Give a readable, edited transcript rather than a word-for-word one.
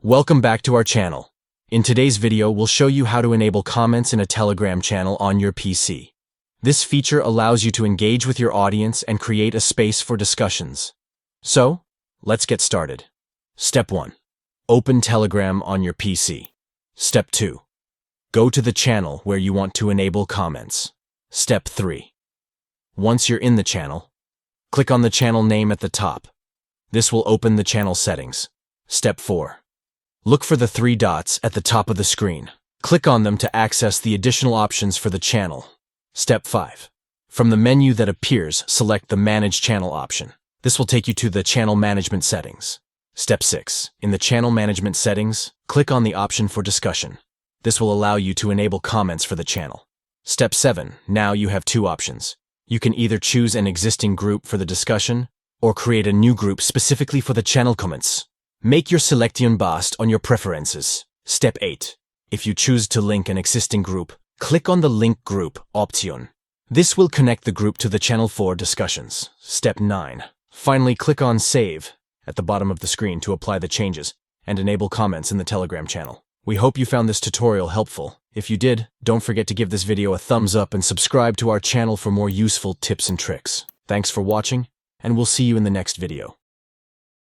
Welcome back to our channel. In today's video, we'll show you how to enable comments in a Telegram channel on your PC. This feature allows you to engage with your audience and create a space for discussions. So, let's get started. Step 1. Open Telegram on your PC. Step 2. Go to the channel where you want to enable comments. Step 3. Once you're in the channel, click on the channel name at the top. This will open the channel settings. Step 4. Look for the 3 dots at the top of the screen. Click on them to access the additional options for the channel. Step 5. From the menu that appears, select the Manage Channel option. This will take you to the channel management settings. Step 6. In the channel management settings, click on the option for discussion. This will allow you to enable comments for the channel. Step 7. Now you have 2 options. You can either choose an existing group for the discussion or create a new group specifically for the channel comments. Make your selection based on your preferences. Step 8. If you choose to link an existing group, click on the Link Group option. This will connect the group to the channel for discussions. Step 9. Finally, click on Save at the bottom of the screen to apply the changes and enable comments in the Telegram channel. We hope you found this tutorial helpful. If you did, don't forget to give this video a thumbs up and subscribe to our channel for more useful tips and tricks. Thanks for watching, and we'll see you in the next video.